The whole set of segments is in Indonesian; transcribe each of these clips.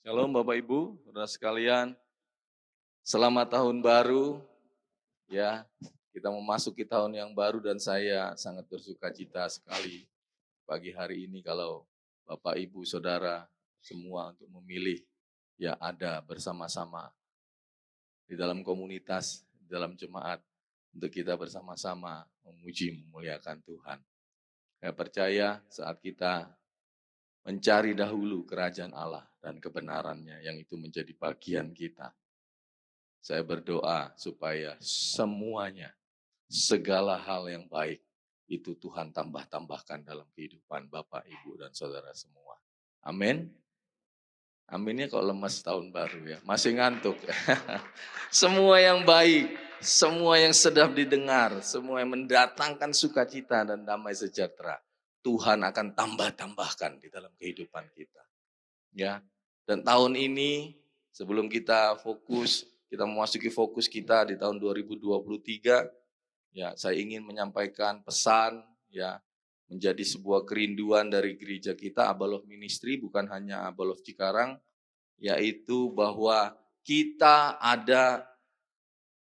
Shalom Bapak Ibu, saudara sekalian. Selamat tahun baru. Ya, kita memasuki tahun yang baru dan saya sangat bersuka cita sekali pagi hari ini kalau Bapak Ibu Saudara semua untuk memilih ya ada bersama-sama di dalam komunitas, di dalam jemaat untuk kita bersama-sama memuji memuliakan Tuhan. Saya percaya saat kita mencari dahulu kerajaan Allah dan kebenarannya yang itu menjadi bagian kita. Saya berdoa supaya semuanya, segala hal yang baik, itu Tuhan tambah-tambahkan dalam kehidupan Bapak, Ibu, dan Saudara semua. Amin. Aminnya kok lemes tahun baru ya, masih ngantuk. Semua yang baik, semua yang sedap didengar, semua yang mendatangkan sukacita dan damai sejahtera, Tuhan akan tambah-tambahkan di dalam kehidupan kita. Ya, dan tahun ini sebelum kita memasuki fokus kita di tahun 2023, ya saya ingin menyampaikan pesan ya menjadi sebuah kerinduan dari gereja kita Abba Love Ministry, bukan hanya Abba Love Cikarang, yaitu bahwa kita ada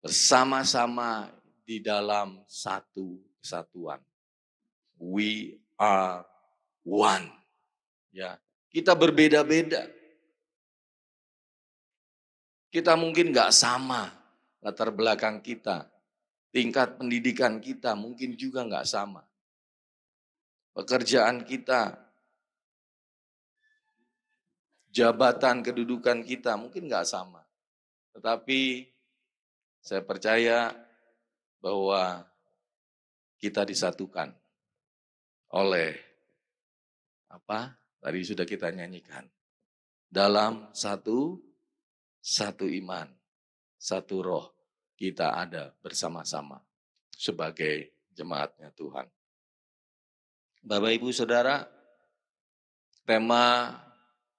bersama-sama di dalam satu kesatuan. We are one. Ya, kita berbeda-beda. Kita mungkin nggak sama latar belakang kita, tingkat pendidikan kita mungkin juga nggak sama. Pekerjaan kita, jabatan kedudukan kita mungkin nggak sama. Tetapi saya percaya bahwa kita disatukan oleh apa? Tadi sudah kita nyanyikan. Dalam satu iman, satu roh, kita ada bersama-sama sebagai jemaatnya Tuhan. Bapak, Ibu, Saudara, tema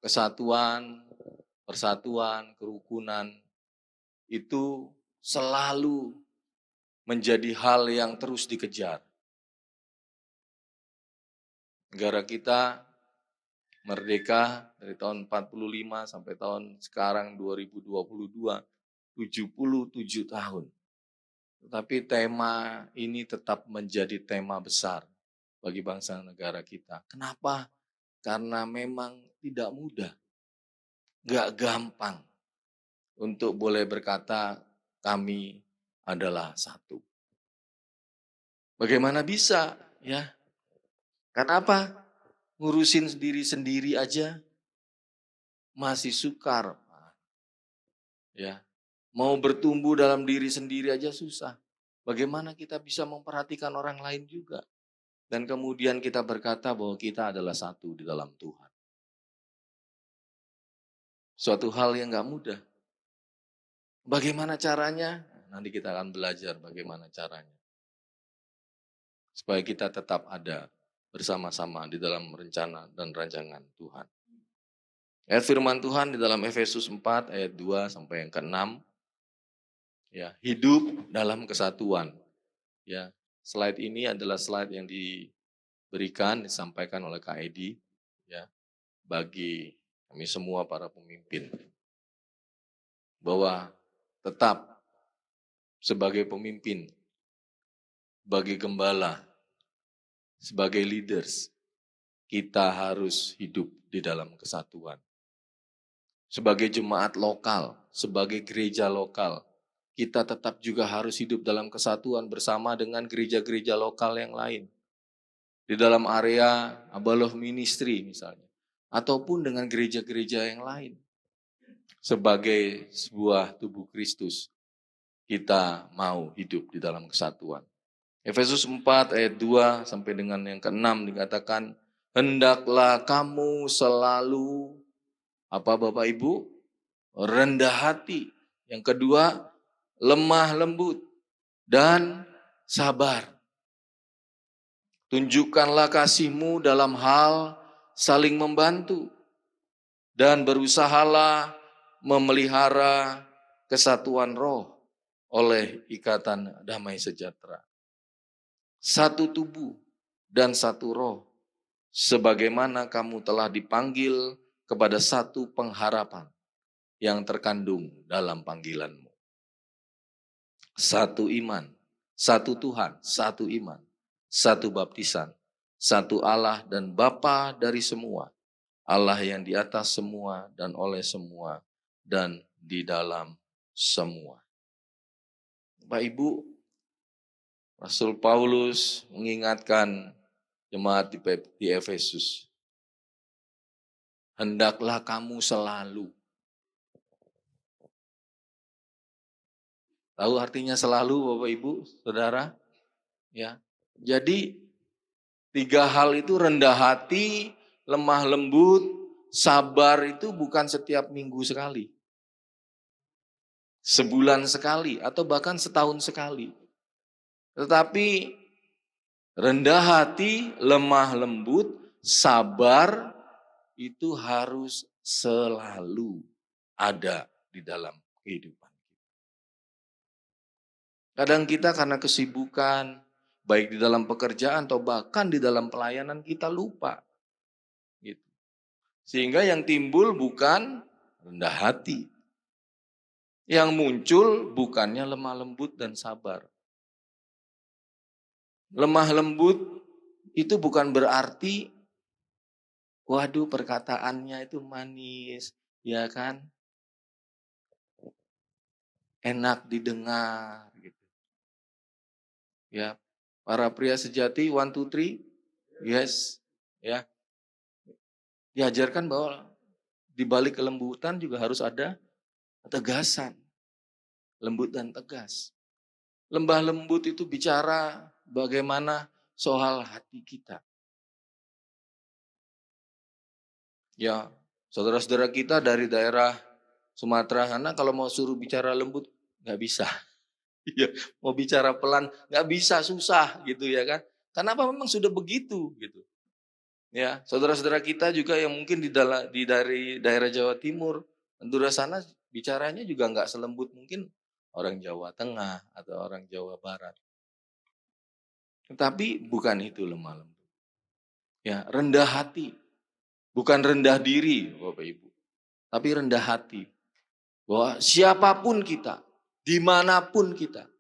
kesatuan, persatuan, kerukunan itu selalu menjadi hal yang terus dikejar. Negara kita merdeka dari tahun 45 sampai tahun sekarang 2022, 77 tahun. Tetapi tema ini tetap menjadi tema besar bagi bangsa negara kita. Kenapa? Karena memang tidak mudah, gak gampang untuk boleh berkata kami adalah satu. Bagaimana bisa ya? Kenapa? Ngurusin sendiri-sendiri aja masih sukar. Ya, mau bertumbuh dalam diri sendiri aja susah. Bagaimana kita bisa memperhatikan orang lain juga? Dan kemudian kita berkata bahwa kita adalah satu di dalam Tuhan. Suatu hal yang gak mudah. Bagaimana caranya? Nanti kita akan belajar bagaimana caranya. Supaya kita tetap ada bersama-sama di dalam rencana dan rancangan Tuhan. Ayat firman Tuhan di dalam Efesus 4 ayat 2 sampai yang ke-6. Ya, hidup dalam kesatuan. Ya, slide ini adalah slide yang disampaikan oleh Kak Edi ya, bagi kami semua para pemimpin. Bahwa tetap sebagai pemimpin, sebagai gembala, sebagai leaders, kita harus hidup di dalam kesatuan. Sebagai jemaat lokal, sebagai gereja lokal, kita tetap juga harus hidup dalam kesatuan bersama dengan gereja-gereja lokal yang lain. Di dalam area Abba Love Ministry misalnya. Ataupun dengan gereja-gereja yang lain. Sebagai sebuah tubuh Kristus, kita mau hidup di dalam kesatuan. Efesus 4 ayat 2 sampai dengan yang ke-6 dikatakan, hendaklah kamu selalu, apa Bapak Ibu? Rendah hati. Yang kedua, lemah lembut dan sabar. Tunjukkanlah kasih-Mu dalam hal saling membantu dan berusahalah memelihara kesatuan roh oleh ikatan damai sejahtera. Satu tubuh dan satu roh, sebagaimana kamu telah dipanggil kepada satu pengharapan yang terkandung dalam panggilanmu. Satu iman, satu Tuhan, satu iman, satu baptisan, satu Allah dan Bapa dari semua. Allah yang di atas semua dan oleh semua dan di dalam semua. Bapak Ibu, Rasul Paulus mengingatkan jemaat di Efesus. Hendaklah kamu selalu. Tahu artinya selalu Bapak Ibu, Saudara? Ya. Jadi 3 hal itu rendah hati, lemah lembut, sabar itu bukan setiap minggu sekali. Sebulan sekali atau bahkan setahun sekali. Tetapi rendah hati, lemah lembut, sabar itu harus selalu ada di dalam kehidupan kita. Kadang kita karena kesibukan, baik di dalam pekerjaan atau bahkan di dalam pelayanan kita lupa. Gitu. Sehingga yang timbul bukan rendah hati. Yang muncul bukannya lemah lembut dan sabar. Lemah lembut itu bukan berarti waduh perkataannya itu manis, ya kan? Enak didengar gitu. Ya, para pria sejati 1 2 3 yes, ya. Diajarkan bahwa di balik kelembutan juga harus ada ketegasan. Lembut dan tegas. Lembah lembut itu bicara bagaimana soal hati kita. Ya, saudara-saudara kita dari daerah Sumatera sana kalau mau suruh bicara lembut nggak bisa. Ya, mau bicara pelan nggak bisa, susah gitu ya kan. Kenapa memang sudah begitu gitu. Ya, saudara-saudara kita juga yang mungkin dari daerah Jawa Timur, Madura sana bicaranya juga nggak selembut mungkin orang Jawa Tengah atau orang Jawa Barat. Tetapi bukan itu lemah lembut. Ya, rendah hati. Bukan rendah diri, Bapak Ibu. Tapi rendah hati. Bahwa siapapun kita, dimanapun kita.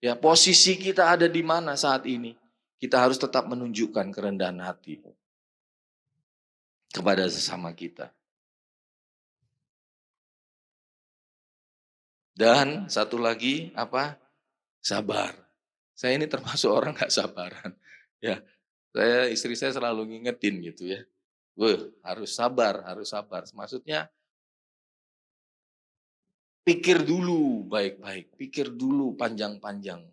Ya, posisi kita ada di mana saat ini. Kita harus tetap menunjukkan kerendahan hati. Kepada sesama kita. Dan satu lagi apa? Sabar. Saya ini termasuk orang gak sabaran. Ya, istri saya selalu ngingetin gitu ya. Harus sabar. Maksudnya pikir dulu baik-baik, pikir dulu panjang-panjang,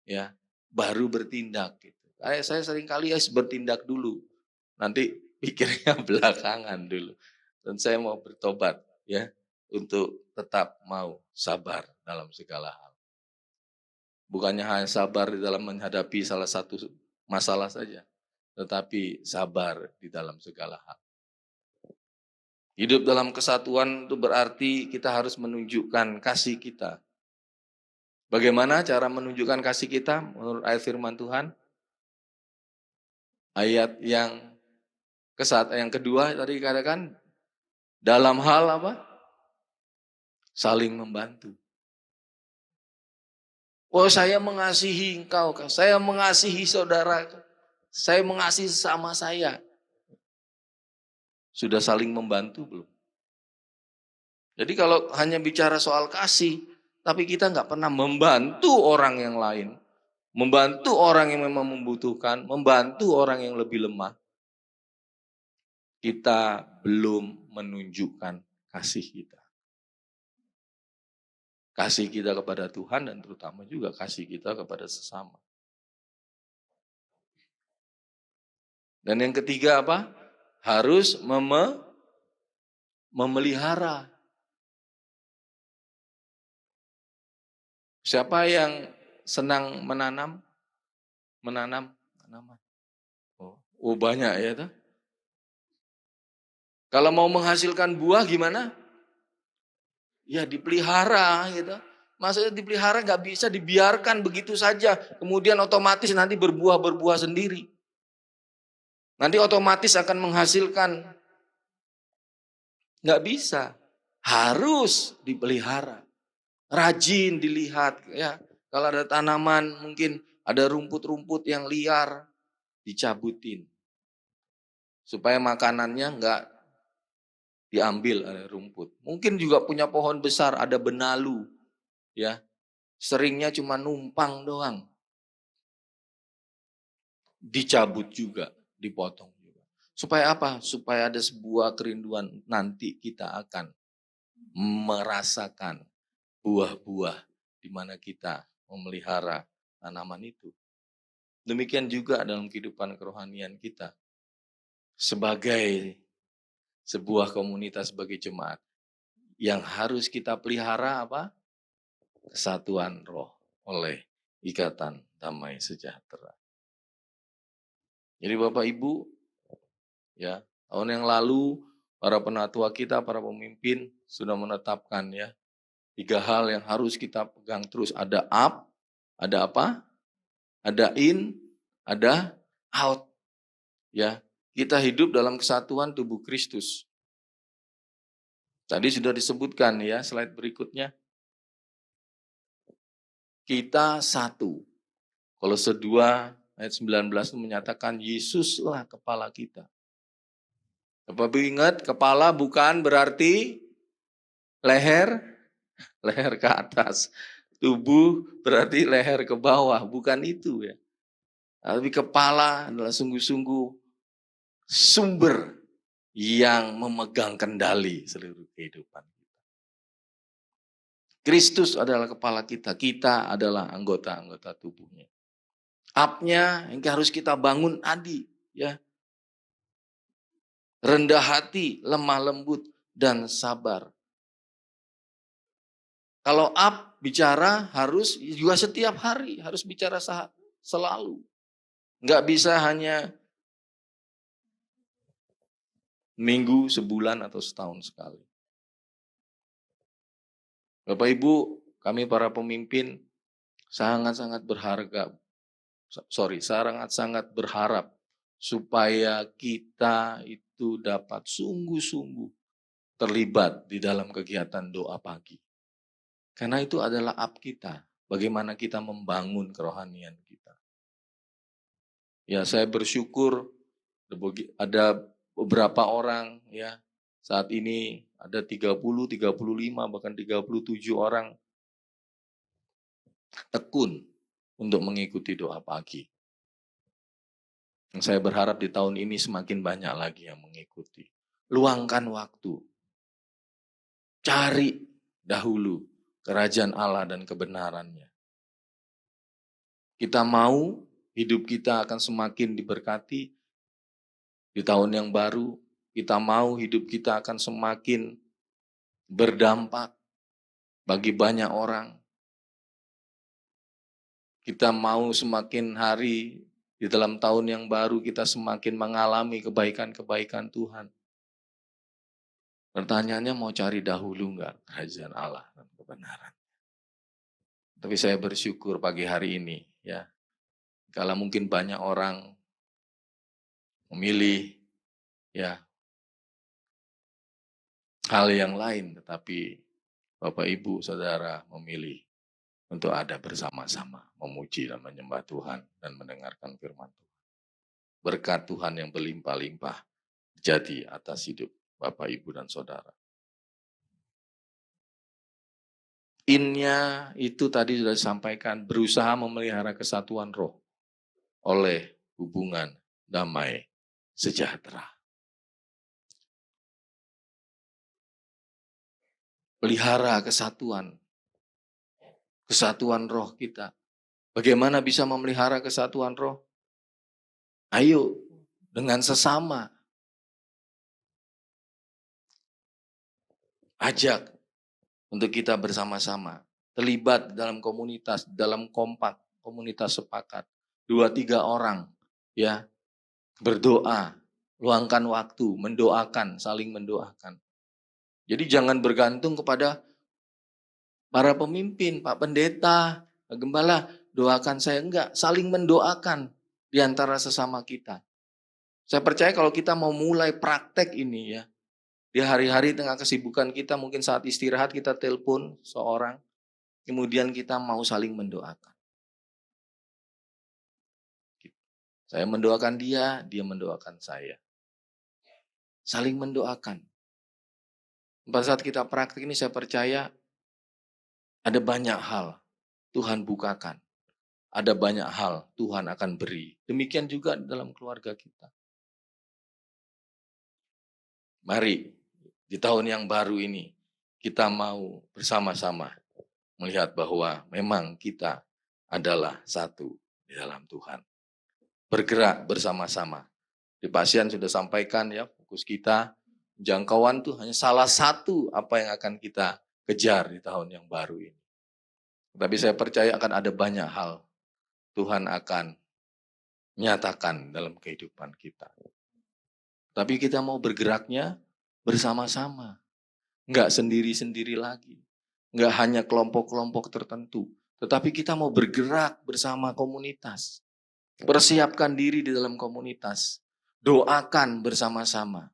ya, baru bertindak. Gitu. Saya sering kali bertindak dulu, nanti pikirnya belakangan dulu. Dan saya mau bertobat, ya, untuk tetap mau sabar dalam segala hal. Bukannya hanya sabar di dalam menghadapi salah satu masalah saja, tetapi sabar di dalam segala hal. Hidup dalam kesatuan itu berarti kita harus menunjukkan kasih kita. Bagaimana cara menunjukkan kasih kita menurut ayat firman Tuhan? Ayat yang kedua tadi katakan dalam hal apa? Saling membantu. Oh, saya mengasihi engkau, saya mengasihi saudara, saya mengasihi sesama saya. Sudah saling membantu belum? Jadi kalau hanya bicara soal kasih, tapi kita nggak pernah membantu orang yang lain, membantu orang yang memang membutuhkan, membantu orang yang lebih lemah, kita belum menunjukkan kasih kita. Kasih kita kepada Tuhan dan terutama juga kasih kita kepada sesama. Dan yang ketiga apa? Harus memelihara. Siapa yang senang menanam? Menanam. Oh banyak ya tuh. Kalau mau menghasilkan buah gimana? Ya dipelihara gitu. Maksudnya dipelihara nggak bisa dibiarkan begitu saja. Kemudian otomatis nanti berbuah sendiri. Nanti otomatis akan menghasilkan Nggak bisa. Harus dipelihara. Rajin dilihat ya. Kalau ada tanaman mungkin ada rumput-rumput yang liar, dicabutin. Supaya makanannya nggak diambil oleh rumput. Mungkin juga punya pohon besar, ada benalu. Ya, seringnya cuma numpang doang. Dicabut juga, dipotong juga. Supaya apa? Supaya ada sebuah kerinduan nanti kita akan merasakan buah-buah di mana kita memelihara tanaman itu. Demikian juga dalam kehidupan kerohanian kita. Sebagai sebuah komunitas, sebagai jemaat, yang harus kita pelihara apa? Kesatuan roh oleh ikatan damai sejahtera. Jadi Bapak Ibu, ya, tahun yang lalu para penatua kita, para pemimpin sudah menetapkan ya 3 hal yang harus kita pegang terus. Ada up, ada apa? Ada in, ada out. Ya, kita hidup dalam kesatuan tubuh Kristus. Tadi sudah disebutkan ya, slide berikutnya. Kita satu. Kolose 2 ayat 19 itu menyatakan Yesuslah kepala kita. Bapak ingat, kepala bukan berarti leher ke atas. Tubuh berarti leher ke bawah, bukan itu ya. Tapi kepala adalah sungguh-sungguh sumber yang memegang kendali seluruh kehidupan. Kristus adalah kepala kita, kita adalah anggota-anggota tubuhnya. Up-nya yang harus kita bangun tadi, ya. Rendah hati, lemah lembut, dan sabar. Kalau up bicara harus juga setiap hari, harus bicara selalu. Nggak bisa hanya minggu, sebulan, atau setahun sekali. Bapak Ibu, kami para pemimpin sangat-sangat berharap supaya kita itu dapat sungguh-sungguh terlibat di dalam kegiatan doa pagi. Karena itu adalah up kita, bagaimana kita membangun kerohanian kita. Ya, saya bersyukur ada beberapa orang ya, saat ini ada 30, 35, bahkan 37 orang tekun untuk mengikuti doa pagi. Saya berharap di tahun ini semakin banyak lagi yang mengikuti. Luangkan waktu. Cari dahulu kerajaan Allah dan kebenarannya. Kita mau hidup kita akan semakin diberkati di tahun yang baru. Kita mau hidup kita akan semakin berdampak bagi banyak orang. Kita mau semakin hari di dalam tahun yang baru kita semakin mengalami kebaikan-kebaikan Tuhan. Pertanyaannya mau cari dahulu enggak kerajaan Allah dan kebenaran. Tapi saya bersyukur pagi hari ini ya. Kalau mungkin banyak orang memilih ya hal yang lain, tetapi Bapak Ibu Saudara memilih untuk ada bersama-sama memuji dan menyembah Tuhan dan mendengarkan firman Tuhan. Berkat Tuhan yang berlimpah-limpah jadi atas hidup Bapak, Ibu, dan Saudara. Innya itu tadi sudah disampaikan, berusaha memelihara kesatuan roh oleh hubungan damai sejahtera. Pelihara kesatuan roh kita. Bagaimana bisa memelihara kesatuan roh? Ayo, dengan sesama. Ajak untuk kita bersama-sama. Terlibat dalam komunitas, dalam kompak, komunitas sepakat. 2-3 orang ya berdoa, luangkan waktu, mendoakan, saling mendoakan. Jadi jangan bergantung kepada para pemimpin, Pak Pendeta, Pak Gembala, doakan saya, enggak, saling mendoakan di antara sesama kita. Saya percaya kalau kita mau mulai praktek ini ya, Di hari-hari tengah kesibukan kita, mungkin saat istirahat kita telepon seorang, kemudian kita mau saling mendoakan. Saya mendoakan dia, dia mendoakan saya. Saling mendoakan. Pada saat kita praktik ini saya percaya ada banyak hal Tuhan bukakan. Ada banyak hal Tuhan akan beri. Demikian juga dalam keluarga kita. Mari di tahun yang baru ini kita mau bersama-sama melihat bahwa memang kita adalah satu di dalam Tuhan. Bergerak bersama-sama. Di pasien sudah sampaikan ya, fokus kita, jangkauan itu hanya salah satu apa yang akan kita kejar di tahun yang baru ini. Tapi saya percaya akan ada banyak hal Tuhan akan nyatakan dalam kehidupan kita. Tapi kita mau bergeraknya bersama-sama. Enggak sendiri-sendiri lagi. Enggak hanya kelompok-kelompok tertentu. Tetapi kita mau bergerak bersama komunitas. Persiapkan diri di dalam komunitas. Doakan bersama-sama.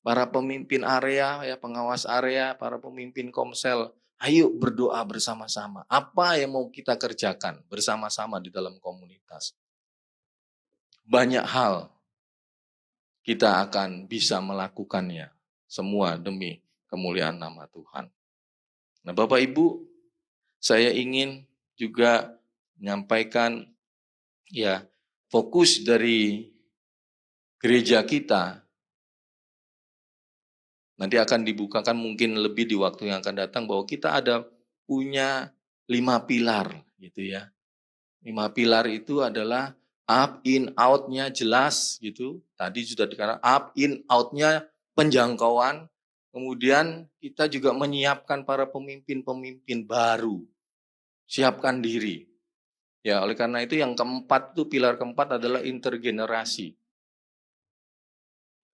Para pemimpin area, ya pengawas area, para pemimpin komsel, ayo berdoa bersama-sama. Apa yang mau kita kerjakan bersama-sama di dalam komunitas? Banyak hal kita akan bisa melakukannya. Semua demi kemuliaan nama Tuhan. Nah Bapak Ibu, saya ingin juga menyampaikan ya fokus dari gereja kita nanti akan dibukakan mungkin lebih di waktu yang akan datang bahwa kita ada punya 5 pilar gitu ya. 5 pilar itu adalah up, in, out-nya jelas gitu. Tadi sudah dikatakan up, in, out-nya penjangkauan. Kemudian kita juga menyiapkan para pemimpin-pemimpin baru. Siapkan diri. Ya, oleh karena itu yang keempat itu pilar keempat adalah intergenerasi.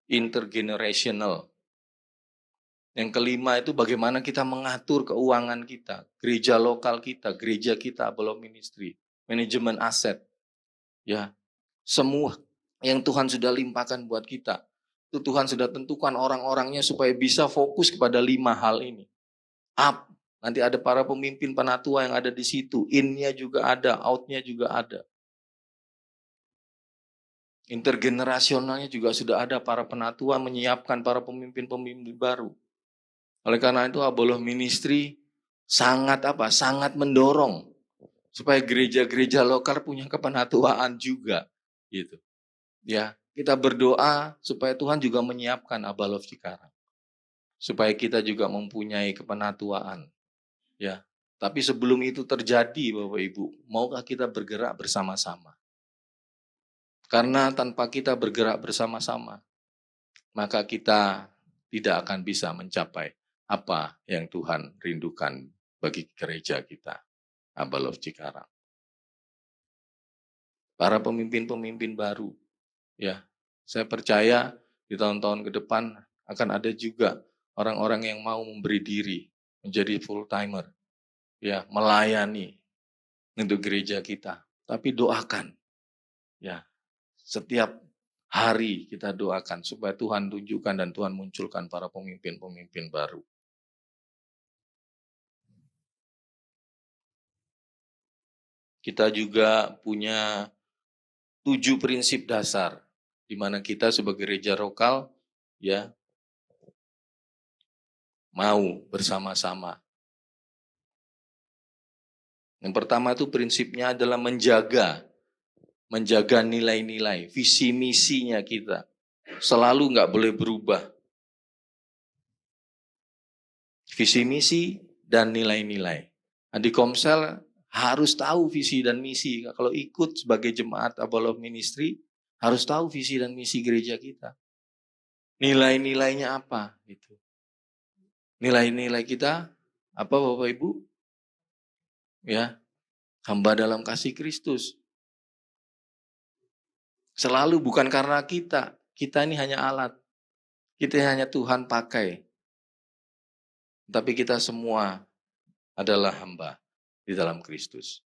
Intergenerational. Yang kelima itu bagaimana kita mengatur keuangan kita, gereja lokal kita, gereja kita, belum ministry, manajemen aset. Ya, semua yang Tuhan sudah limpahkan buat kita. Itu Tuhan sudah tentukan orang-orangnya supaya bisa fokus kepada 5 hal ini. Up, nanti ada para pemimpin penatua yang ada di situ. In-nya juga ada, out-nya juga ada. Intergenerasionalnya juga sudah ada, para penatua menyiapkan para pemimpin-pemimpin baru. Oleh karena itu Aboloh Ministry sangat mendorong supaya gereja-gereja lokal punya kepenatuaan juga gitu. Ya, kita berdoa supaya Tuhan juga menyiapkan Abaloh Cikarang. Supaya kita juga mempunyai kepenatuaan. Ya. Tapi sebelum itu terjadi Bapak Ibu, maukah kita bergerak bersama-sama? Karena tanpa kita bergerak bersama-sama, maka kita tidak akan bisa mencapai apa yang Tuhan rindukan bagi gereja kita, Abaloh Cikarang. Para pemimpin-pemimpin baru, ya, saya percaya di tahun-tahun ke depan akan ada juga orang-orang yang mau memberi diri menjadi full-timer, ya, melayani untuk gereja kita. Tapi doakan, ya, setiap hari kita doakan supaya Tuhan tunjukkan dan Tuhan munculkan para pemimpin-pemimpin baru. Kita juga punya 7 prinsip dasar di mana kita sebagai gereja lokal ya mau bersama-sama. Yang pertama itu prinsipnya adalah menjaga nilai-nilai, visi misinya kita. Selalu nggak boleh berubah. Visi misi dan nilai-nilai. Nah, di Komsel harus tahu visi dan misi. Kalau ikut sebagai jemaat Abaloh Ministry, harus tahu visi dan misi gereja kita. Nilai-nilainya apa? Gitu. Nilai-nilai kita apa Bapak Ibu? Ya, hamba dalam kasih Kristus. Selalu bukan karena kita ini hanya alat. Kita hanya Tuhan pakai. Tapi kita semua adalah hamba di dalam Kristus.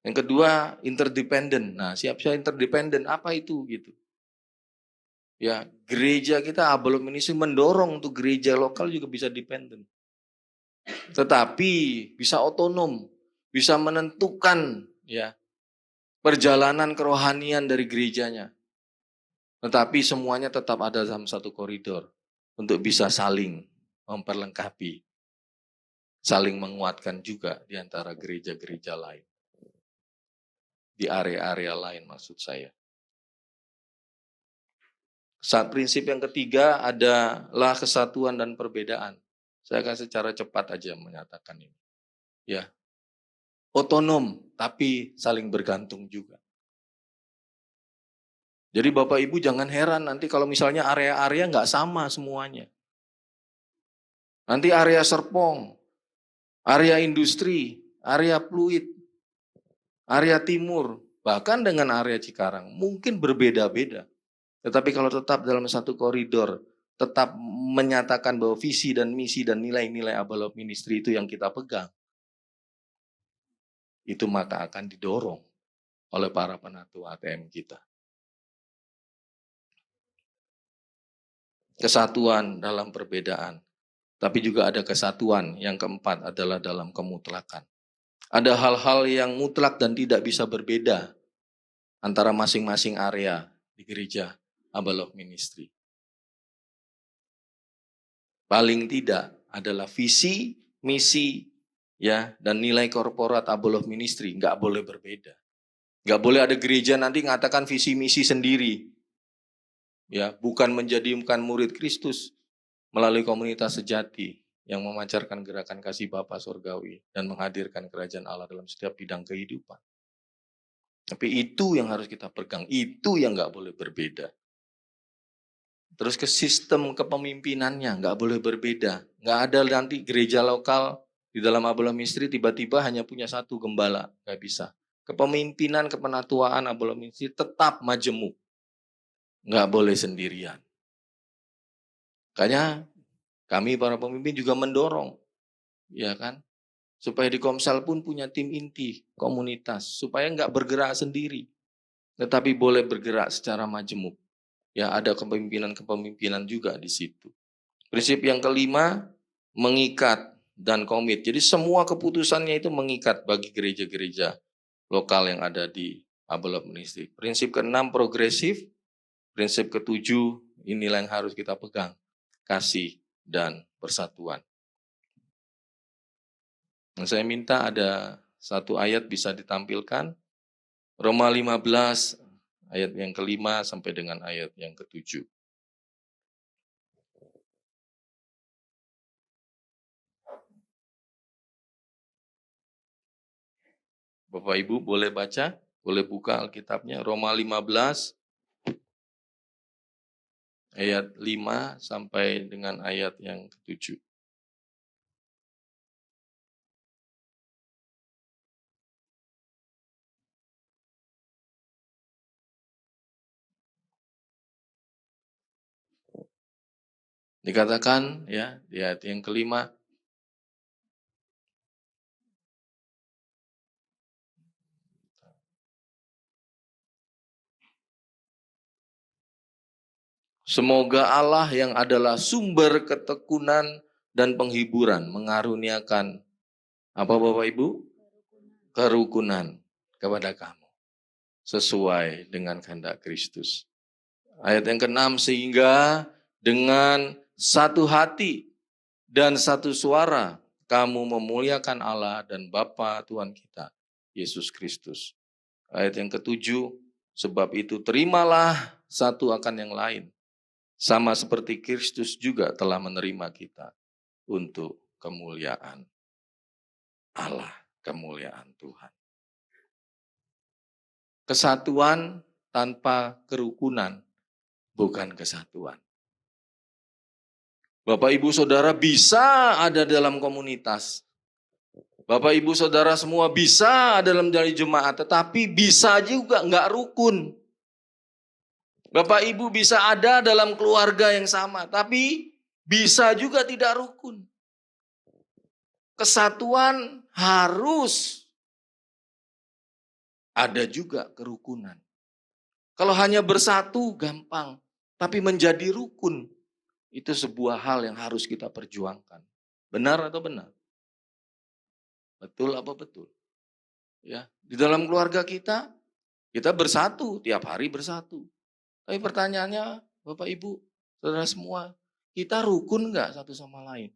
Yang kedua, interdependent. Nah, siap-siap interdependent, apa itu gitu? Ya, gereja kita Abel Ministry mendorong untuk gereja lokal juga bisa dependen. Tetapi bisa otonom, bisa menentukan ya perjalanan kerohanian dari gerejanya. Tetapi semuanya tetap ada dalam satu koridor untuk bisa saling memperlengkapi, saling menguatkan juga di antara gereja-gereja lain. Di area-area lain maksud saya. Saat prinsip yang ketiga adalah kesatuan dan perbedaan. Saya akan secara cepat aja menyatakan ini. Ya, otonom tapi saling bergantung juga. Jadi Bapak Ibu jangan heran nanti kalau misalnya area-area nggak sama semuanya. Nanti area Serpong, area industri, area Pluit, area Timur, bahkan dengan area Cikarang mungkin berbeda-beda. Tetapi kalau tetap dalam satu koridor, tetap menyatakan bahwa visi dan misi dan nilai-nilai Abel Ministry itu yang kita pegang, itu maka akan didorong oleh para penatua ATM kita. Kesatuan dalam perbedaan, tapi juga ada kesatuan yang keempat adalah dalam kemutlakan. Ada hal-hal yang mutlak dan tidak bisa berbeda antara masing-masing area di gereja Abel Ministry. Paling tidak adalah visi, misi, ya dan nilai korporat Abel Ministry nggak boleh berbeda. Nggak boleh ada gereja nanti ngatakan visi misi sendiri. Ya, bukan menjadikan murid Kristus melalui komunitas sejati yang memancarkan gerakan kasih Bapa Surgawi dan menghadirkan kerajaan Allah dalam setiap bidang kehidupan. Tapi itu yang harus kita pegang, itu yang nggak boleh berbeda. Terus ke sistem kepemimpinannya nggak boleh berbeda. Nggak ada nanti gereja lokal di dalam Abel Ministry tiba-tiba hanya punya satu gembala, nggak bisa. Kepemimpinan, kepenatuaan Abel Ministry tetap majemuk. Nggak boleh sendirian. Makanya kami para pemimpin juga mendorong, ya kan, supaya di Komsel pun punya tim inti komunitas, supaya nggak bergerak sendiri, tetapi boleh bergerak secara majemuk. Ya ada kepemimpinan juga di situ. Prinsip yang kelima, mengikat dan komit. Jadi semua keputusannya itu mengikat bagi gereja-gereja lokal yang ada di Abel Ministry. Prinsip keenam progresif, prinsip ketujuh inilah yang harus kita pegang, kasih dan persatuan. Nah, saya minta ada satu ayat bisa ditampilkan, Roma 15 ayat yang kelima sampai dengan ayat yang ketujuh. Bapak Ibu boleh baca, boleh buka Alkitabnya, Roma 15 ayat 5 sampai dengan ayat yang ke-7. Dikatakan ya di ayat yang kelima, semoga Allah yang adalah sumber ketekunan dan penghiburan mengaruniakan apa Bapak Ibu? Kerukunan kepada kamu sesuai dengan kehendak Kristus. Ayat yang ke-6, sehingga dengan satu hati dan satu suara kamu memuliakan Allah dan Bapa Tuhan kita, Yesus Kristus. Ayat yang ke-7, sebab itu terimalah satu akan yang lain, sama seperti Kristus juga telah menerima kita untuk kemuliaan Allah, kemuliaan Tuhan. Kesatuan tanpa kerukunan bukan kesatuan. Bapak Ibu Saudara bisa ada dalam komunitas. Bapak Ibu Saudara semua bisa ada dalam dari jemaat, tetapi bisa juga enggak rukun. Bapak Ibu bisa ada dalam keluarga yang sama, tapi bisa juga tidak rukun. Kesatuan harus ada juga kerukunan. Kalau hanya bersatu gampang, Tapi menjadi rukun itu sebuah hal yang harus kita perjuangkan. Benar atau benar? Betul apa betul? Ya, di dalam keluarga kita bersatu, tiap hari bersatu. Tapi pertanyaannya, Bapak Ibu, saudara semua, kita rukun nggak satu sama lain?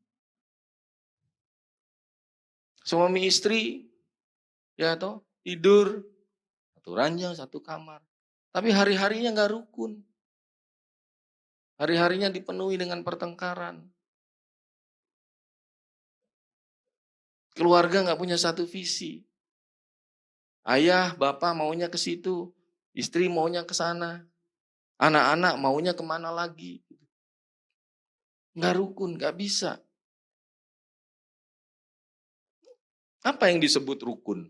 Suami istri, ya toh, tidur, satu ranjang, satu kamar. Tapi hari-harinya nggak rukun. Hari-harinya dipenuhi dengan pertengkaran. Keluarga nggak punya satu visi. Ayah, bapak maunya ke situ, istri maunya ke sana, anak-anak maunya kemana lagi. Nggak rukun, nggak bisa. Apa yang disebut rukun?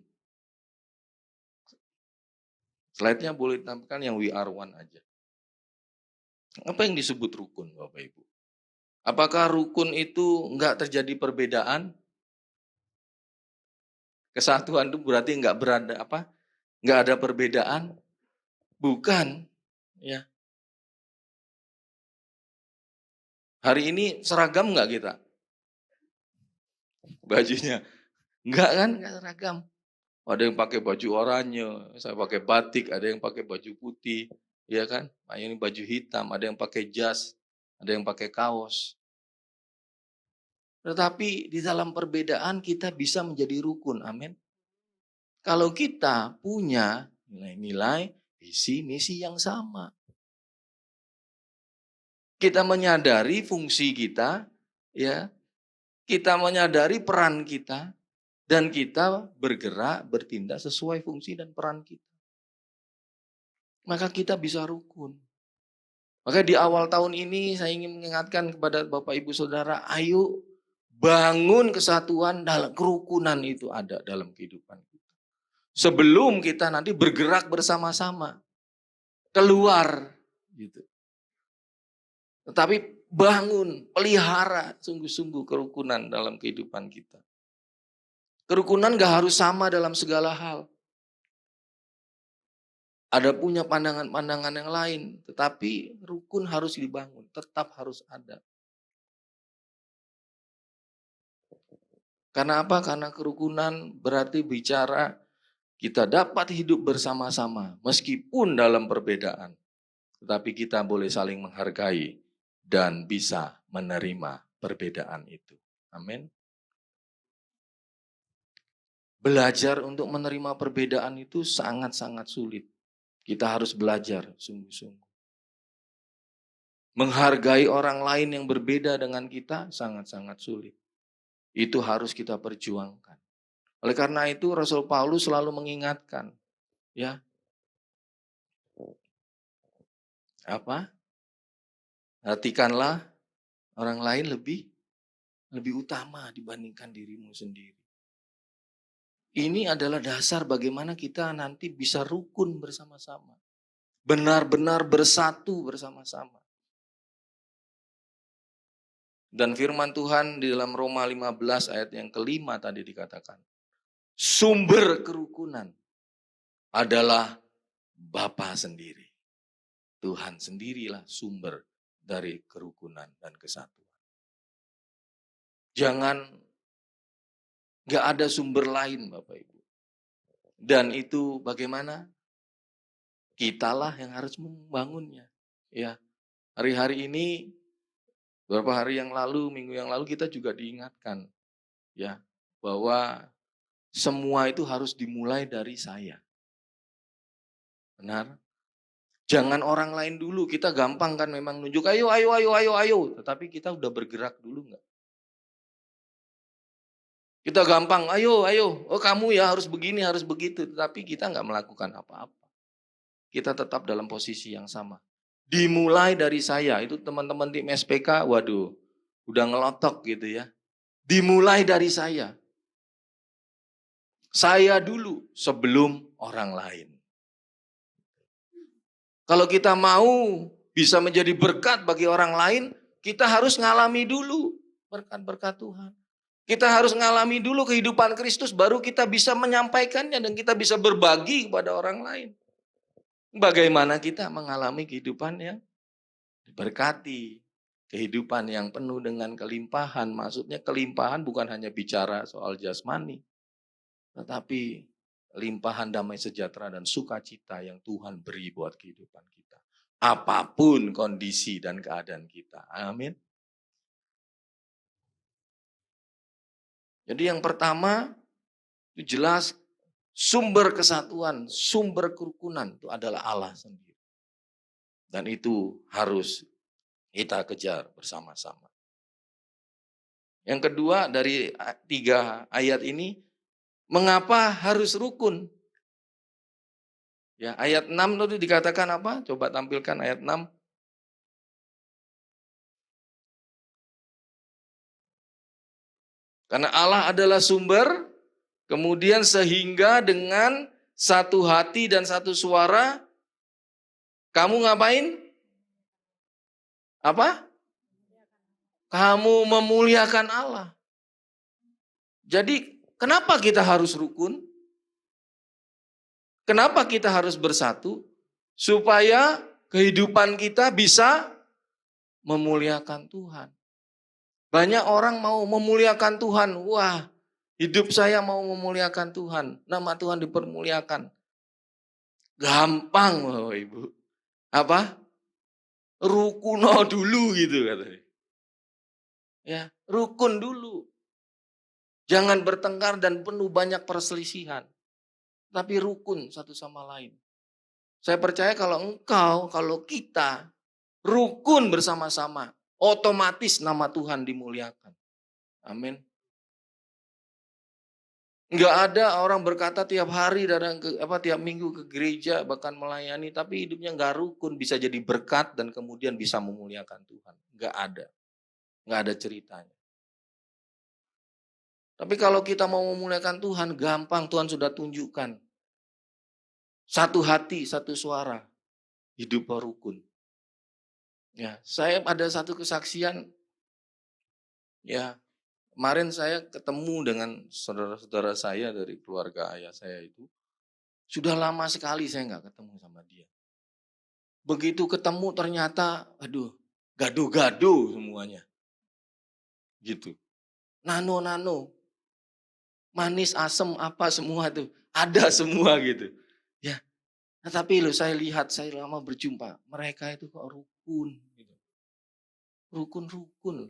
Slide-nya boleh ditampilkan yang we are one aja. Apa yang disebut rukun, Bapak Ibu? Apakah rukun itu nggak terjadi perbedaan? Kesatuan itu berarti nggak berada apa? Nggak ada perbedaan? Bukan, ya. Hari ini seragam nggak kita? Bajunya? Nggak kan? Nggak seragam. Ada yang pakai baju oranye, saya pakai batik, ada yang pakai baju putih, ya kan? Ini baju hitam, ada yang pakai jas, ada yang pakai kaos. Tetapi di dalam perbedaan kita bisa menjadi rukun, amin. Kalau kita punya nilai-nilai, visi, misi yang sama. Kita menyadari fungsi kita, ya. Kita menyadari peran kita, dan kita bergerak, bertindak sesuai fungsi dan peran kita. Maka kita bisa rukun. Maka di awal tahun ini saya ingin mengingatkan kepada Bapak Ibu Saudara, ayo bangun kesatuan dalam kerukunan itu ada dalam kehidupan kita. Sebelum kita nanti bergerak bersama-sama keluar gitu. Tetapi bangun, pelihara sungguh-sungguh kerukunan dalam kehidupan kita. Kerukunan gak harus sama dalam segala hal. Ada punya pandangan-pandangan yang lain, tetapi rukun harus dibangun, tetap harus ada. Karena apa? Karena kerukunan berarti bicara kita dapat hidup bersama-sama, meskipun dalam perbedaan. Tetapi kita boleh saling menghargai dan bisa menerima perbedaan itu. Amin. Belajar untuk menerima perbedaan itu sangat-sangat sulit. Kita harus belajar sungguh-sungguh. Menghargai orang lain yang berbeda dengan kita sangat-sangat sulit. Itu harus kita perjuangkan. Oleh karena itu Rasul Paulus selalu mengingatkan, ya. Apa? Perhatikanlah orang lain lebih utama dibandingkan dirimu sendiri. Ini adalah dasar bagaimana kita nanti bisa rukun bersama-sama. Benar-benar bersatu bersama-sama. Dan firman Tuhan di dalam Roma 15 ayat yang kelima tadi dikatakan. Sumber kerukunan adalah Bapa sendiri. Tuhan sendirilah sumber dari kerukunan dan kesatuan. Gak ada sumber lain Bapak Ibu. Dan itu bagaimana? Kitalah yang harus membangunnya. Ya, hari-hari ini, beberapa hari yang lalu, minggu yang lalu kita juga diingatkan. Ya, bahwa semua itu harus dimulai dari saya. Benar? Jangan orang lain dulu, kita gampang kan memang nunjuk, ayo. Tetapi kita udah bergerak dulu enggak? Kita gampang, ayo, oh kamu ya harus begini, harus begitu. Tetapi kita enggak melakukan apa-apa. Kita tetap dalam posisi yang sama. Dimulai dari saya, itu teman-teman tim SPK, waduh, udah ngelotok gitu ya. Dimulai dari saya. Saya dulu sebelum orang lain. Kalau kita mau bisa menjadi berkat bagi orang lain, kita harus ngalami dulu berkat-berkat Tuhan. Kita harus ngalami dulu kehidupan Kristus, baru kita bisa menyampaikannya dan kita bisa berbagi kepada orang lain. Bagaimana kita mengalami kehidupan yang diberkati, kehidupan yang penuh dengan kelimpahan. Maksudnya kelimpahan bukan hanya bicara soal jasmani, tetapi limpahan damai sejahtera dan sukacita yang Tuhan beri buat kehidupan kita. Apapun kondisi dan keadaan kita. Amin. Jadi yang pertama, itu jelas sumber kesatuan, sumber kerukunan itu adalah Allah sendiri. Dan itu harus kita kejar bersama-sama. Yang kedua dari 3 ayat ini, mengapa harus rukun? Ya, ayat 6 itu dikatakan apa? Coba tampilkan ayat 6. Karena Allah adalah sumber, kemudian sehingga dengan satu hati dan satu suara, kamu ngapain? Apa? Kamu memuliakan Allah. Jadi kenapa kita harus rukun? Kenapa kita harus bersatu? Supaya kehidupan kita bisa memuliakan Tuhan. Banyak orang mau memuliakan Tuhan. Wah, hidup saya mau memuliakan Tuhan. Nama Tuhan dipermuliakan. Gampang loh Ibu. Apa? Rukuno dulu gitu katanya. Ya, rukun dulu. Jangan bertengkar dan penuh banyak perselisihan. Tapi rukun satu sama lain. Saya percaya kalau kita rukun bersama-sama, otomatis nama Tuhan dimuliakan. Amin. Enggak ada orang berkata tiap hari tiap minggu ke gereja bahkan melayani, tapi hidupnya enggak rukun, bisa jadi berkat dan kemudian bisa memuliakan Tuhan. Enggak ada. Enggak ada ceritanya. Tapi kalau kita mau memuliakan Tuhan, gampang, Tuhan sudah tunjukkan. Satu hati, satu suara, hidup rukun. Ya, saya ada satu kesaksian. Ya, kemarin saya ketemu dengan saudara-saudara saya dari keluarga ayah saya itu. Sudah lama sekali saya nggak ketemu sama dia. Begitu ketemu ternyata, gaduh-gaduh semuanya. Gitu. Nano-nano, manis, asem, apa semua tuh. Ada semua gitu. Ya, nah, tapi saya lihat, saya lama berjumpa. Mereka itu kok rukun. Gitu. Rukun-rukun.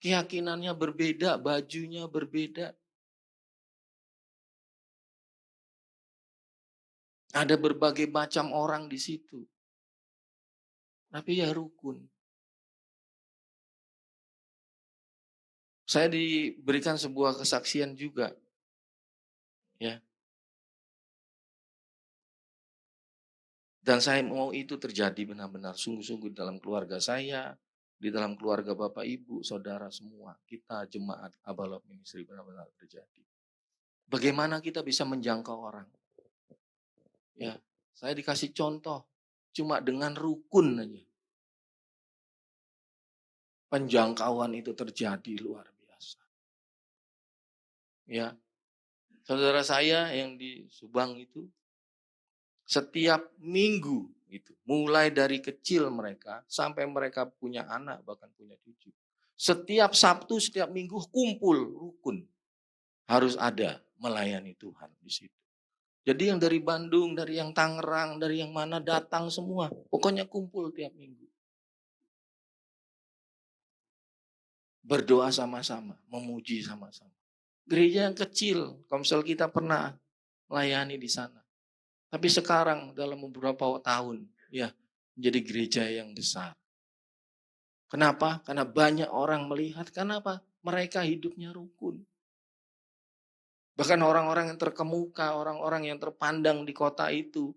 Keyakinannya berbeda, bajunya berbeda. Ada berbagai macam orang di situ. Tapi ya rukun. Saya diberikan sebuah kesaksian juga. Ya. Dan saya mau itu terjadi benar-benar sungguh-sungguh dalam keluarga saya, di dalam keluarga Bapak Ibu, saudara semua. Kita jemaat Abalok Ministry benar-benar terjadi. Bagaimana kita bisa menjangkau orang? Ya, saya dikasih contoh cuma dengan rukun aja. Penjangkauan itu terjadi luar biasa. Ya. Saudara saya yang di Subang itu setiap minggu itu, mulai dari kecil mereka sampai mereka punya anak bahkan punya cucu. Setiap Sabtu, setiap minggu kumpul rukun. Harus ada melayani Tuhan di situ. Jadi yang dari Bandung, dari yang Tangerang, dari yang mana datang semua. Pokoknya kumpul tiap minggu. Berdoa sama-sama, memuji sama-sama. Gereja yang kecil, komsel kita pernah melayani di sana. Tapi sekarang dalam beberapa tahun, ya menjadi gereja yang besar. Kenapa? Karena banyak orang melihat. Kenapa? Mereka hidupnya rukun. Bahkan orang-orang yang terkemuka, orang-orang yang terpandang di kota itu.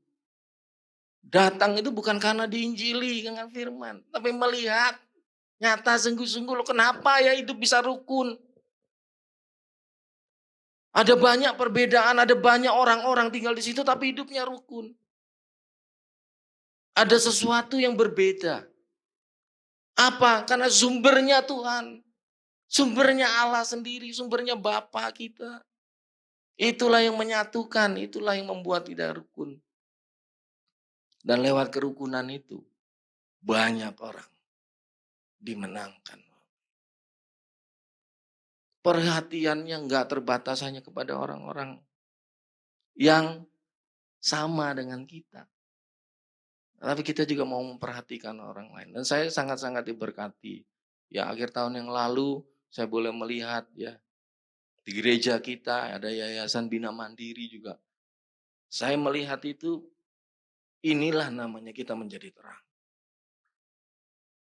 Datang itu bukan karena diinjili dengan firman. Tapi melihat nyata sungguh-sungguh loh, kenapa ya hidup bisa rukun. Ada banyak perbedaan, ada banyak orang-orang tinggal di situ tapi hidupnya rukun. Ada sesuatu yang berbeda. Apa? Karena sumbernya Tuhan. Sumbernya Allah sendiri, sumbernya Bapa kita. Itulah yang menyatukan, itulah yang membuat tidak rukun. Dan lewat kerukunan itu, banyak orang dimenangkan. Perhatiannya nggak terbatas hanya kepada orang-orang yang sama dengan kita. Tapi kita juga mau memperhatikan orang lain. Dan saya sangat-sangat diberkati. Ya, akhir tahun yang lalu saya boleh melihat ya di gereja kita ada Yayasan Bina Mandiri juga. Saya melihat itu, inilah namanya kita menjadi terang.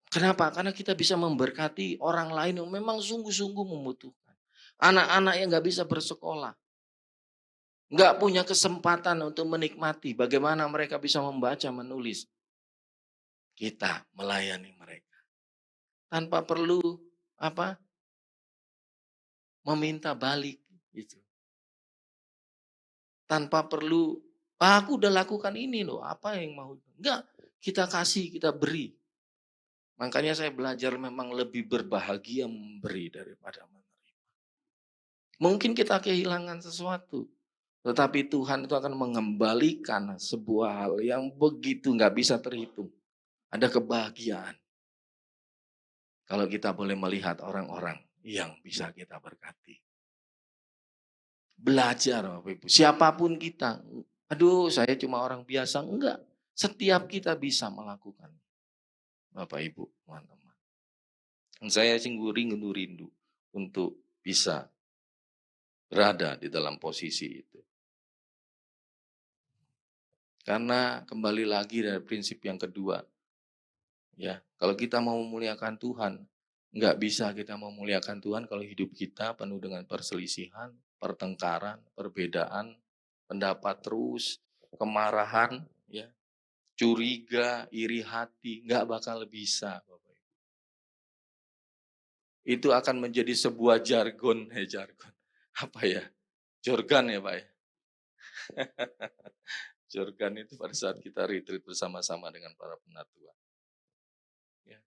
Kenapa? Karena kita bisa memberkati orang lain yang memang sungguh-sungguh membutuhkan. Anak-anak yang nggak bisa bersekolah, nggak punya kesempatan untuk menikmati bagaimana mereka bisa membaca, menulis. Kita melayani mereka tanpa perlu meminta balik gitu. Tanpa perlu, aku udah lakukan ini loh, apa yang mau? Enggak, kita kasih, kita beri. Makanya saya belajar memang lebih berbahagia memberi daripada menerima. Mungkin kita kehilangan sesuatu, tetapi Tuhan itu akan mengembalikan sebuah hal yang begitu nggak bisa terhitung. Ada kebahagiaan. Kalau kita boleh melihat orang-orang yang bisa kita berkati. Belajar Bapak Ibu, siapapun kita. Aduh, saya cuma orang biasa. Enggak, setiap kita bisa melakukan. Bapak Ibu, teman-teman. Saya sungguh rindu untuk bisa berada di dalam posisi itu. Karena kembali lagi dari prinsip yang kedua. Ya, kalau kita mau memuliakan Tuhan, enggak bisa kita memuliakan Tuhan kalau hidup kita penuh dengan perselisihan, pertengkaran, perbedaan, pendapat terus, kemarahan, ya, curiga, iri hati, nggak bakal bisa, Bapak Ibu. Itu akan menjadi sebuah jargon, apa ya? Jorgan ya Pak ya? Jorgan itu pada saat kita retreat bersama-sama dengan para penatua. Ya.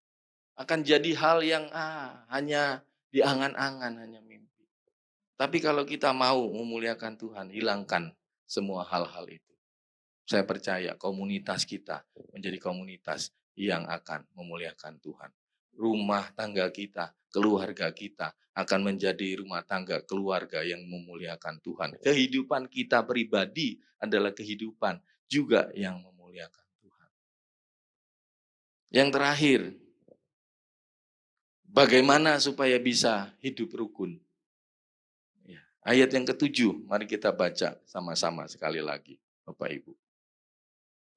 Akan jadi hal yang hanya diangan-angan, hanya mimpi. Tapi kalau kita mau memuliakan Tuhan, hilangkan semua hal-hal itu. Saya percaya komunitas kita menjadi komunitas yang akan memuliakan Tuhan. Rumah tangga kita, keluarga kita akan menjadi rumah tangga keluarga yang memuliakan Tuhan. Kehidupan kita pribadi adalah kehidupan juga yang memuliakan Tuhan. Yang terakhir, bagaimana supaya bisa hidup rukun? Ayat yang ke-7, mari kita baca sama-sama sekali lagi, Bapak Ibu.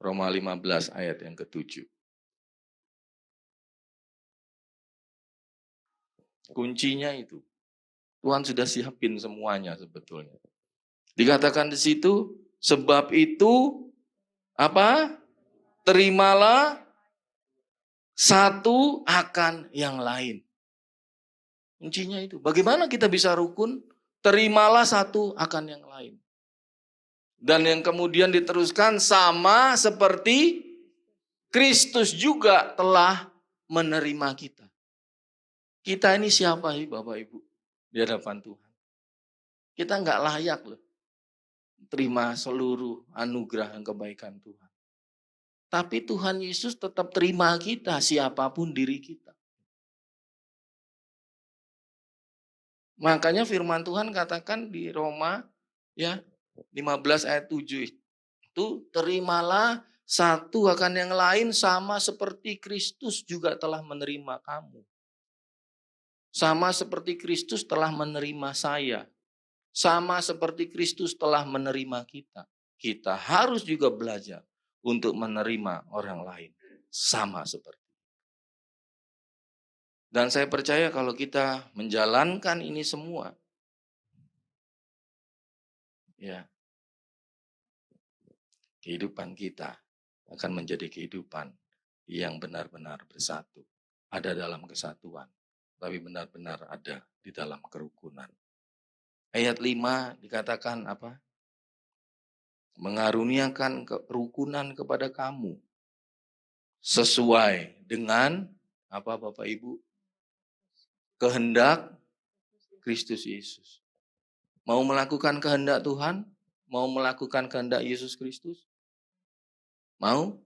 Roma 15 ayat yang ke-7. Kuncinya itu, Tuhan sudah siapin semuanya sebetulnya. Dikatakan di situ, sebab itu, terimalah satu akan yang lain. Kuncinya itu, bagaimana kita bisa rukun? Terimalah satu akan yang lain. Dan yang kemudian diteruskan sama seperti Kristus juga telah menerima kita. Kita ini siapa sih Bapak Ibu di hadapan Tuhan? Kita nggak layak loh terima seluruh anugerah dan kebaikan Tuhan. Tapi Tuhan Yesus tetap terima kita siapapun diri kita. Makanya firman Tuhan katakan di Roma ya 15 ayat 7 itu, terimalah satu akan yang lain sama seperti Kristus juga telah menerima kamu. Sama seperti Kristus telah menerima saya. Sama seperti Kristus telah menerima kita. Kita harus juga belajar untuk menerima orang lain. Sama seperti. Dan saya percaya kalau kita menjalankan ini semua, ya, kehidupan kita akan menjadi kehidupan yang benar-benar bersatu. Ada dalam kesatuan, tapi benar-benar ada di dalam kerukunan. Ayat 5 dikatakan apa? Mengaruniakan kerukunan kepada kamu sesuai dengan apa Bapak Ibu? Kehendak Kristus Yesus. Mau melakukan kehendak Tuhan? Mau melakukan kehendak Yesus Kristus? Mau?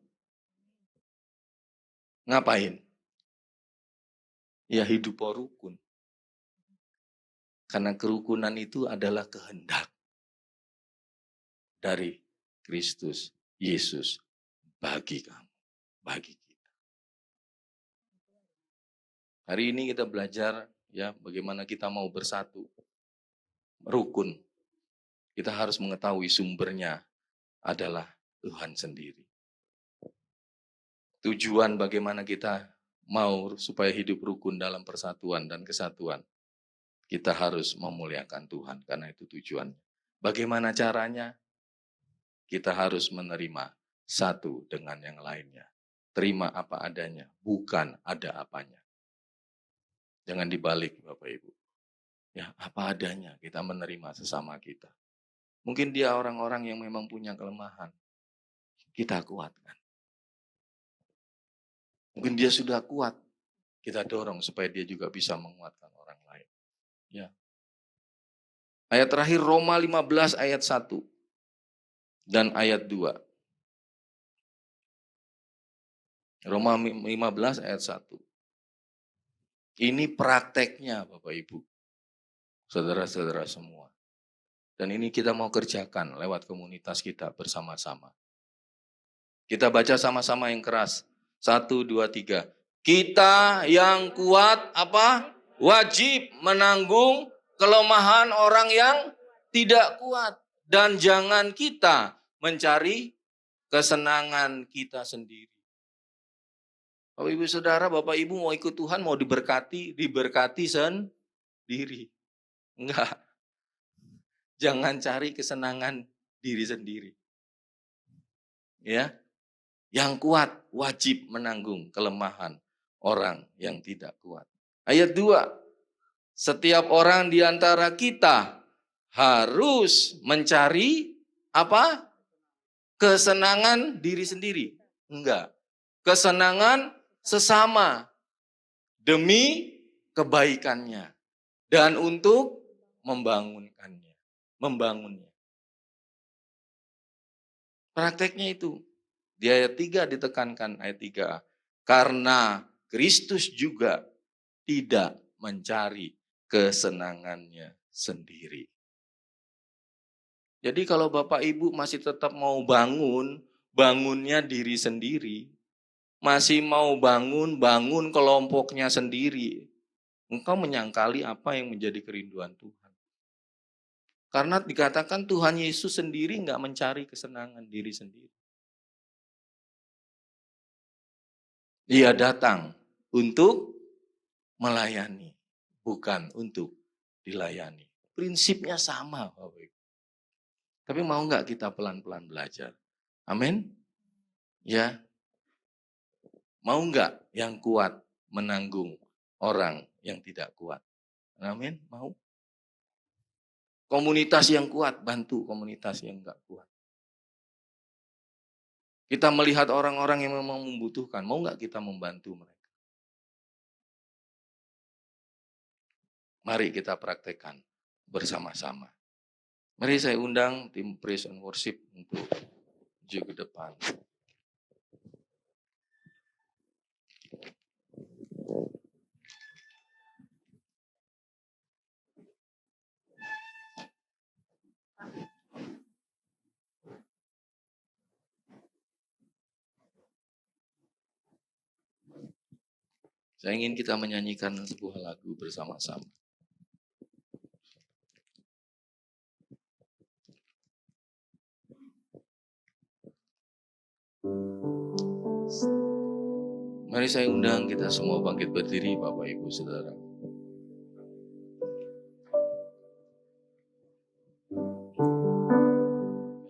Ngapain? Ya hidup rukun. Karena kerukunan itu adalah kehendak dari Kristus Yesus bagi kamu, bagi kita. Hari ini kita belajar ya bagaimana kita mau bersatu. Rukun. Kita harus mengetahui sumbernya adalah Tuhan sendiri. Tujuan bagaimana kita mau supaya hidup rukun dalam persatuan dan kesatuan. Kita harus memuliakan Tuhan karena itu tujuannya. Bagaimana caranya? Kita harus menerima satu dengan yang lainnya. Terima apa adanya, bukan ada apanya. Jangan dibalik Bapak Ibu. Ya, apa adanya kita menerima sesama kita. Mungkin dia orang-orang yang memang punya kelemahan. Kita kuatkan. Mungkin dia sudah kuat. Kita dorong supaya dia juga bisa menguatkan orang lain. Ya. Ayat terakhir Roma 15 ayat 1 dan ayat 2. Roma 15 ayat 1. Ini prakteknya Bapak Ibu. Saudara-saudara semua. Dan ini kita mau kerjakan lewat komunitas kita bersama-sama. Kita baca sama-sama yang keras. 1, 2, 3. Kita yang kuat apa? Wajib menanggung kelemahan orang yang tidak kuat. Dan jangan kita mencari kesenangan kita sendiri. Bapak Ibu Saudara, Bapak Ibu mau ikut Tuhan, mau diberkati sendiri. Enggak. Jangan cari kesenangan diri sendiri. Ya. Yang kuat wajib menanggung kelemahan orang yang tidak kuat. Ayat 2. Setiap orang di antara kita harus mencari apa? Kesenangan diri sendiri. Enggak. Kesenangan sesama demi kebaikannya dan untuk membangunkannya, membangunnya. Prakteknya itu. Di ayat 3 ditekankan ayat 3. Karena Kristus juga tidak mencari kesenangannya sendiri. Jadi kalau Bapak Ibu masih tetap mau bangunnya diri sendiri. Masih mau bangun kelompoknya sendiri. Engkau menyangkali apa yang menjadi kerinduan Tuhan. Karena dikatakan Tuhan Yesus sendiri nggak mencari kesenangan diri sendiri. Dia datang untuk melayani, bukan untuk dilayani. Prinsipnya sama, Bapak Ibu. Tapi mau nggak kita pelan-pelan belajar? Amin? Ya. Mau nggak yang kuat menanggung orang yang tidak kuat? Amin? Mau? Komunitas yang kuat, bantu komunitas yang nggak kuat. Kita melihat orang-orang yang memang membutuhkan, mau nggak kita membantu mereka? Mari kita praktekkan bersama-sama. Mari saya undang tim praise and worship untuk maju ke depan. Saya ingin kita menyanyikan sebuah lagu bersama-sama. Mari saya undang kita semua bangkit berdiri, Bapak Ibu Saudara.